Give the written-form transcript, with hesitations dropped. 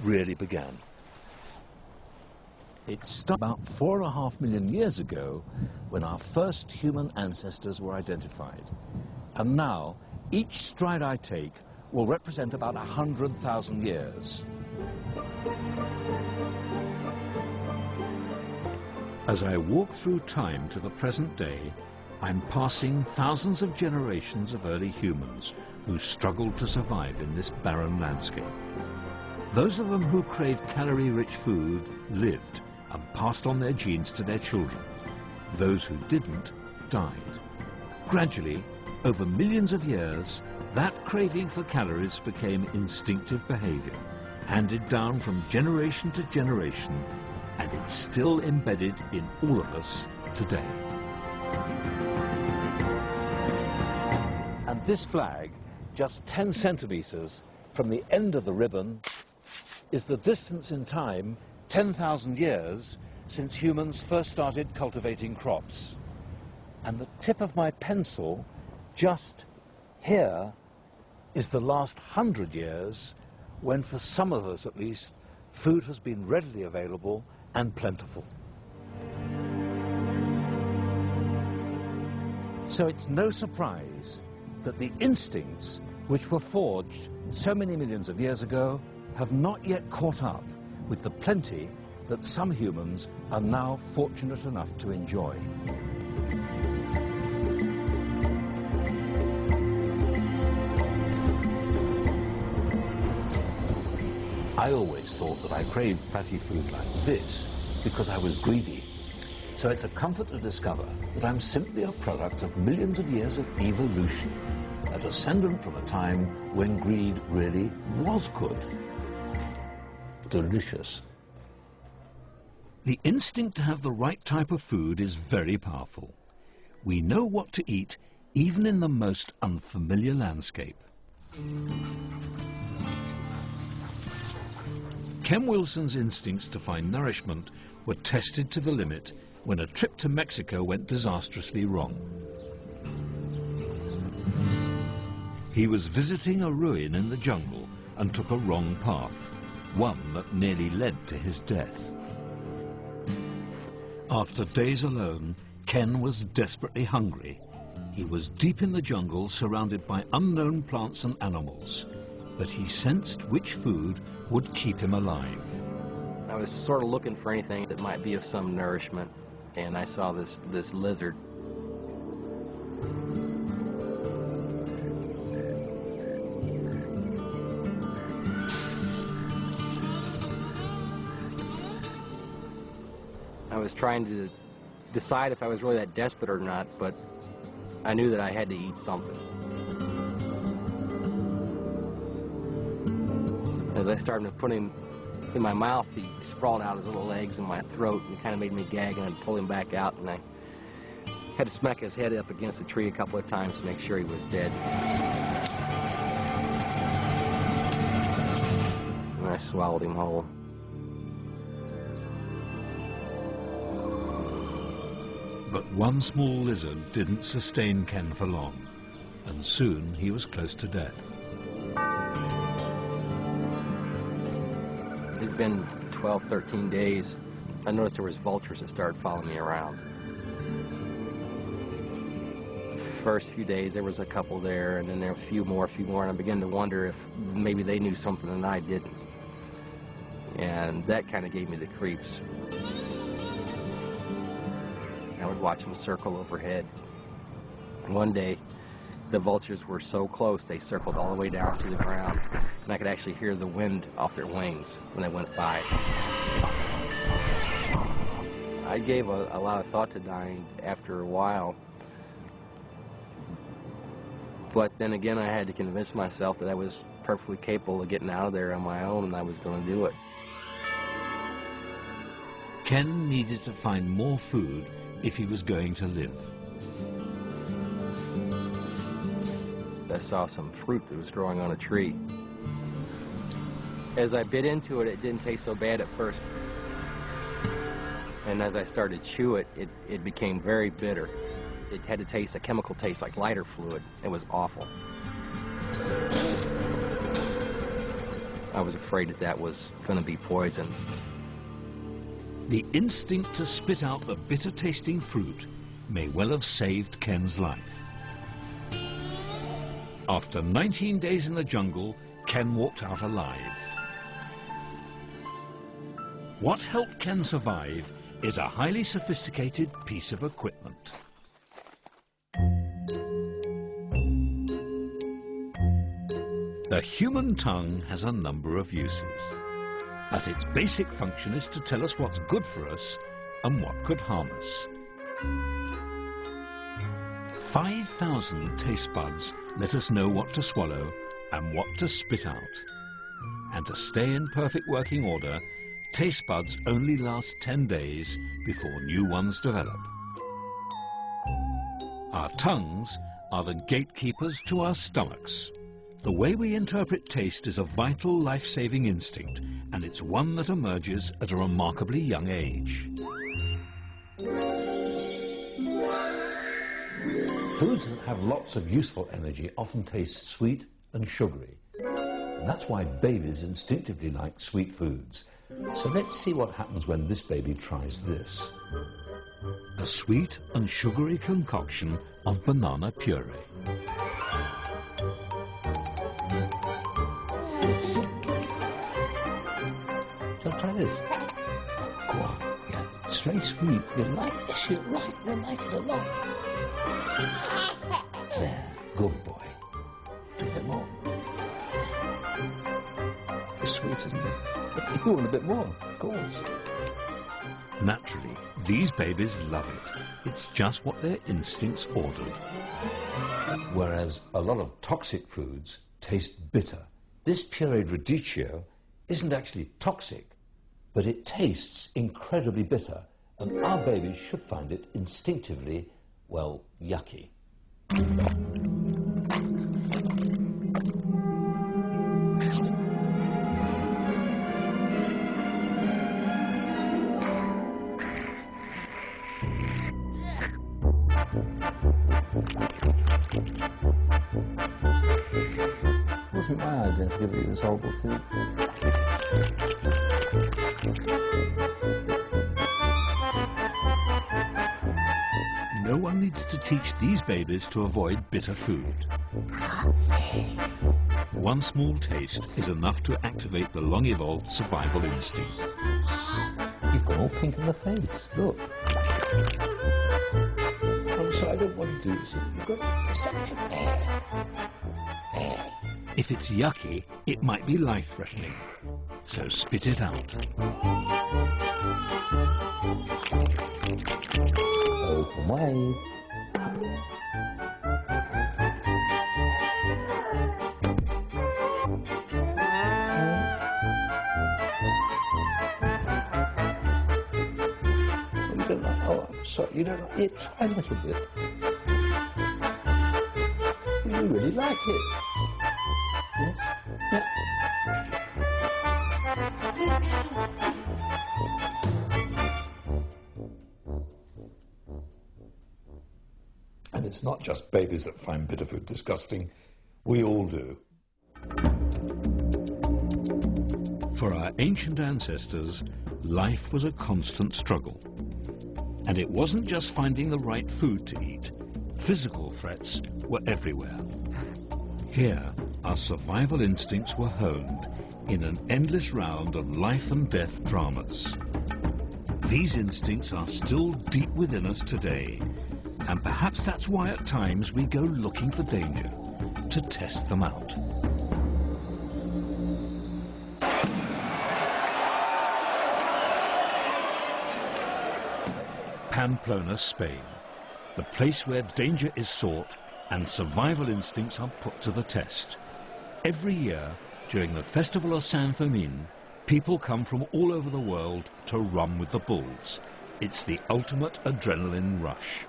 really began. It started about 4.5 million years ago when our first human ancestors were identified. And now, each stride I take will represent about 100,000 years. As I walk through time to the present day, I'm passing thousands of generations of early humans who struggled to survive in this barren landscape. Those of them who craved calorie-rich food lived and passed on their genes to their children. Those who didn't died. Gradually, over millions of years, that craving for calories became instinctive behavior, handed down from generation to generation, and it's still embedded in all of us today. And this flag, just 10 centimeters from the end of the ribbon, is the distance in time, 10,000 years, since humans first started cultivating crops. And the tip of my pencil, just here, is the last 100 years, when for some of us at least, food has been readily available and plentiful. So it's no surprise that the instincts which were forged so many millions of years ago have not yet caught up with the plenty that some humans are now fortunate enough to enjoy. I always thought that I craved fatty food like this because I was greedy. So it's a comfort to discover that I'm simply a product of millions of years of evolution, a descendant from a time when greed really was good. Delicious. The instinct to have the right type of food is very powerful. We know what to eat even in the most unfamiliar landscape. Ken Wilson's instincts to find nourishment were tested to the limit when a trip to Mexico went disastrously wrong. He was visiting a ruin in the jungle and took a wrong path, one that nearly led to his death. After days alone, Ken was desperately hungry. He was deep in the jungle, surrounded by unknown plants and animals, but he sensed which food would keep him alive. I was sort of looking for anything that might be of some nourishment, and I saw this lizard. I was trying to decide if I was really that desperate or not, but I knew that I had to eat something. As I started putting him in my mouth, he sprawled out his little legs in my throat and kind of made me gag, and I'd pull him back out, and I had to smack his head up against a tree a couple of times to make sure he was dead. And I swallowed him whole. But one small lizard didn't sustain Ken for long, and soon he was close to death. It'd been 12, 13 days. I noticed there was vultures that started following me around. First few days there was a couple there, and then there were a few more, and I began to wonder if maybe they knew something and I didn't. And that kind of gave me the creeps. I would watch them circle overhead. And one day, the vultures were so close, they circled all the way down to the ground, and I could actually hear the wind off their wings when they went by. I gave a lot of thought to dying after a while, but then again I had to convince myself that I was perfectly capable of getting out of there on my own, and I was going to do it. Ken needed to find more food if he was going to live. I saw some fruit that was growing on a tree. As I bit into it, it didn't taste so bad at first. And as I started to chew it, it became very bitter. It had a chemical taste like lighter fluid. It was awful. I was afraid that that was going to be poison. The instinct to spit out the bitter-tasting fruit may well have saved Ken's life. After 19 days in the jungle, Ken walked out alive. What helped Ken survive is a highly sophisticated piece of equipment. The human tongue has a number of uses, but its basic function is to tell us what's good for us and what could harm us. 5,000 taste buds let us know what to swallow and what to spit out. And to stay in perfect working order, taste buds only last 10 days before new ones develop. Our tongues are the gatekeepers to our stomachs. The way we interpret taste is a vital life-saving instinct, and it's one that emerges at a remarkably young age. Foods that have lots of useful energy often taste sweet and sugary. And that's why babies instinctively like sweet foods. So let's see what happens when this baby tries this. A sweet and sugary concoction of banana puree. So try this. Go on. Yeah, it's very sweet. You'll like this. You'll like it a lot. There, good boy. Do a bit more. It's sweet, isn't it? You want a bit more, of course. Naturally, these babies love it. It's just what their instincts ordered. Whereas a lot of toxic foods taste bitter. This pureed radicchio isn't actually toxic, but it tastes incredibly bitter, and our babies should find it instinctively, well, yucky. Wasn't my idea to give you this horrible food. No one needs to teach these babies to avoid bitter food. One small taste is enough to activate the long-evolved survival instinct. You've gone all pink in the face, look. I'm sorry, I don't want to do this. You've got... If it's yucky, it might be life-threatening, so spit it out. Open wide. You don't like, oh, I'm sorry, you don't like it. Try a little bit. You really like it. Yes? Yeah. And it's not just babies that find bitter food disgusting. We all do. For our ancient ancestors, life was a constant struggle. And it wasn't just finding the right food to eat. Physical threats were everywhere. Here, our survival instincts were honed in an endless round of life and death dramas. These instincts are still deep within us today, and perhaps that's why at times we go looking for danger, to test them out. Pamplona, Spain, the place where danger is sought and survival instincts are put to the test. Every year, during the festival of San Fermin, people come from all over the world to run with the bulls. It's the ultimate adrenaline rush.